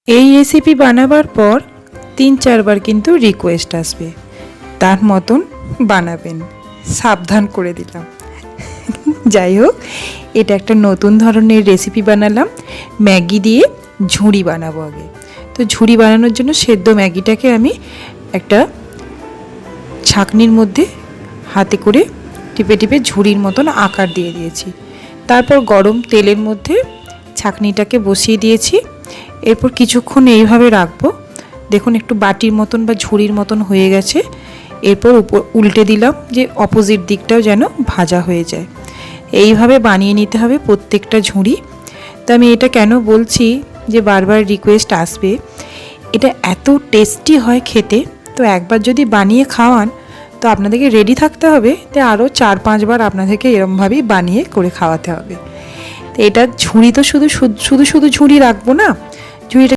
এই রেসিপি বানাবার পর 3-4 বার কিন্তু রিকোয়েস্ট আসবে, তার মতন বানাবেন, সাবধান করে দিলাম। যাই হোক, এটা একটা নতুন ধরনের রেসিপি বানালাম। ম্যাগি দিয়ে ঝুড়ি বানাবো আগে। তো ঝুড়ি বানানোর জন্য সেদ্ধ ম্যাগিটাকে আমি একটা ছাঁকনির মধ্যে হাতে করে টিপে টিপে ঝুড়ির মতন আকার দিয়ে দিয়েছি। তারপর গরম তেলের মধ্যে ছাঁকনিটাকে বসিয়ে দিয়েছি। এরপর কিছুক্ষণ এইভাবে রাখবো। দেখুন একটু বাটির মতন বা ঝুড়ির মতন হয়ে গেছে। এরপর উল্টে দিলাম যে অপোজিট দিকটাও যেন ভাজা হয়ে যায়। এইভাবে বানিয়ে নিতে হবে প্রত্যেকটা ঝুড়ি। তো আমি এটা কেন বলছি যে বারবার রিকোয়েস্ট আসবে, এটা এত টেস্টি হয় খেতে। তো একবার যদি বানিয়ে খাওয়ান তো আপনাদেরকে রেডি থাকতে হবে, তো আরও 4-5 বার আপনাদেরকে এরমভাবেই বানিয়ে করে খাওয়াতে হবে। তো এটা ঝুড়ি তো শুধু ঝুড়ি রাখবো না, ঝুড়িটা